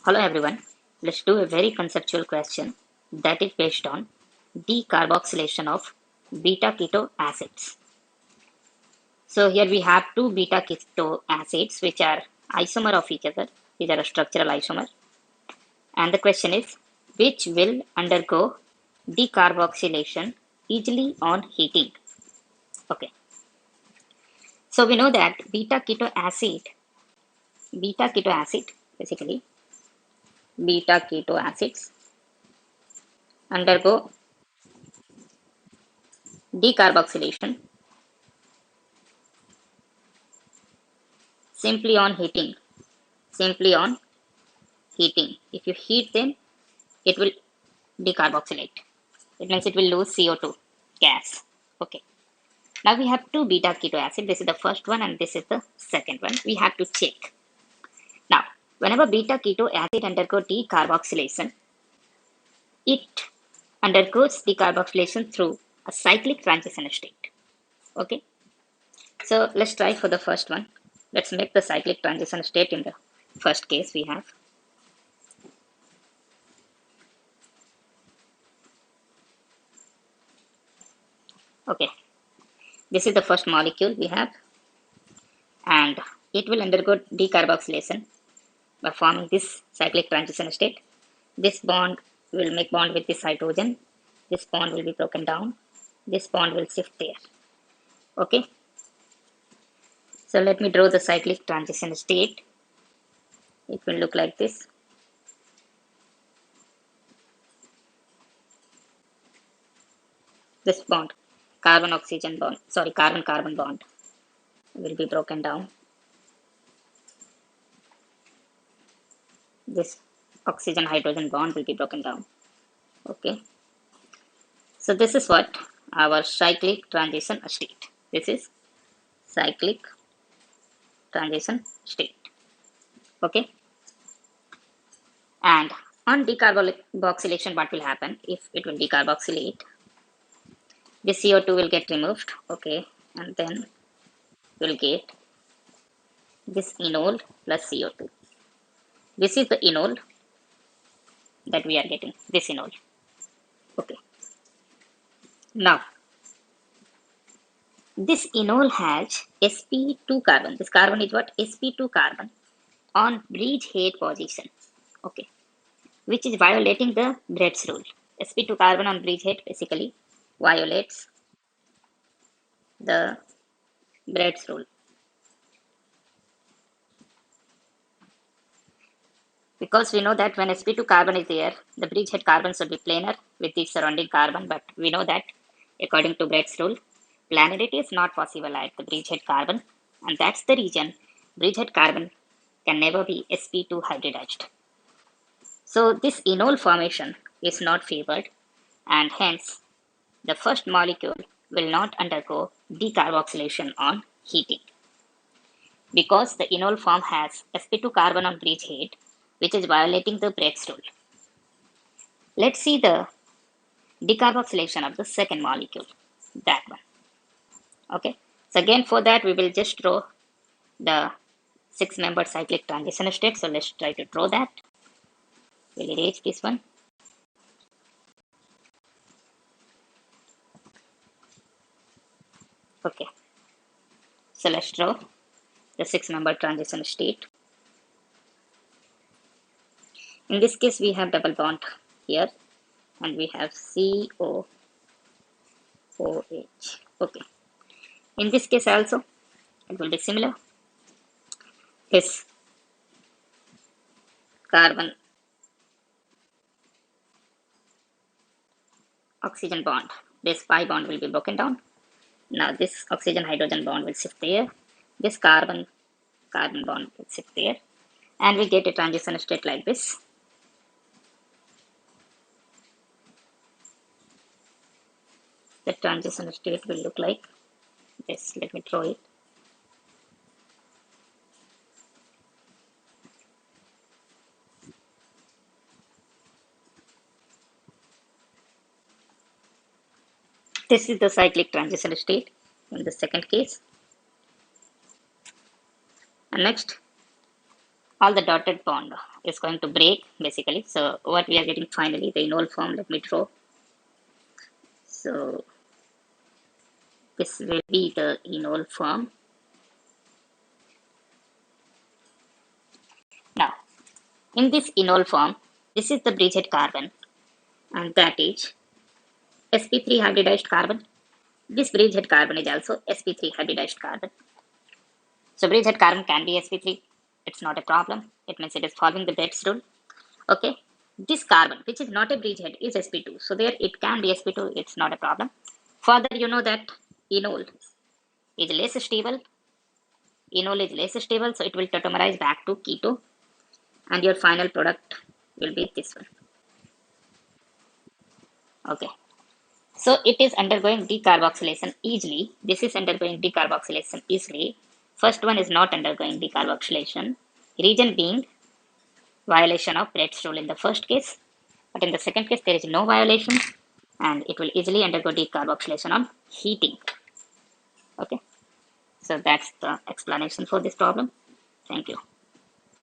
Hello everyone, let's do a very conceptual question that is based on decarboxylation of beta-keto acids. So here we have two beta-keto acids which are isomer of each other. These are a structural isomer. And the question is, which will undergo decarboxylation easily on heating? Okay, so we know that beta-keto acid, basically beta-keto acids undergo decarboxylation simply on heating. If you heat them, it will decarboxylate. It means it will lose CO2 gas. Okay, now we have two beta keto acid. This is the first one and this is the second one. We have to check. Now whenever beta keto acid undergo decarboxylation, it undergoes decarboxylation through a cyclic transition state. Okay, so let's try for the first one. Let's make the cyclic transition state. In the first case we have, okay, this is the first molecule we have, and it will undergo decarboxylation by forming this cyclic transition state. This bond will make bond with this hydrogen. This bond will be broken down. This bond will shift there. Okay, so let me draw the cyclic transition state. It will look like this. This bond, carbon oxygen bond, sorry, carbon carbon bond will be broken down. This oxygen hydrogen bond will be broken down. Okay, so this is what our cyclic transition state. This is cyclic transition state. Okay, and on decarboxylation, what will happen? If it will decarboxylate, this CO2 will get removed. Okay, and then we'll get this enol plus CO2. This is the enol that we are getting, this enol. Okay, now this enol has sp2 carbon. This carbon is what? sp2 carbon on bridgehead position. Okay, which is violating the Bredt's rule. sp2 carbon on bridgehead basically violates the Bredt's rule, because we know that when sp2 carbon is there, the bridgehead carbon should be planar with the surrounding carbon, but we know that according to Bredt's rule, planarity is not possible at the bridgehead carbon, and that's the reason bridgehead carbon can never be sp2 hybridized. So this enol formation is not favored, and hence the first molecule will not undergo decarboxylation on heating, because the enol form has sp2 carbon on bridgehead, which is violating the Bredt's rule. Let's see the decarboxylation of the second molecule, that one. Okay, so again for that we will just draw the 6-membered cyclic transition state. So let's try to draw that. We'll erase this one. Okay, so let's draw the 6-membered transition state. In this case we have double bond here, and we have COOH. Okay, in this case also it will be similar. This carbon oxygen bond, this pi bond will be broken down. Now this oxygen hydrogen bond will shift there. This carbon carbon bond will shift there, and we get a transition state like this. The transition state will look like this. Let me draw it. This is the cyclic transition state in the second case. And next, all the dotted bond is going to break basically. So what we are getting finally, the enol form, let me draw. So this will be the enol form. Now, in this enol form, this is the bridgehead carbon, and that is sp3 hybridized carbon. This bridgehead carbon is also sp3 hybridized carbon. So bridgehead carbon can be sp3. It's not a problem. It means it is following the Bredt's rule. Okay. This carbon, which is not a bridgehead, is sp2. So there it can be sp2. It's not a problem. Further, you know that enol is less stable. Enol is less stable, so it will tautomerize back to keto, and your final product will be this one. Okay. So it is undergoing decarboxylation easily. This is undergoing decarboxylation easily. First one is not undergoing decarboxylation. Reason being violation of Brett's rule in the first case, but in the second case there is no violation, and it will easily undergo decarboxylation on heating. Okay, so that's the explanation for this problem. Thank you.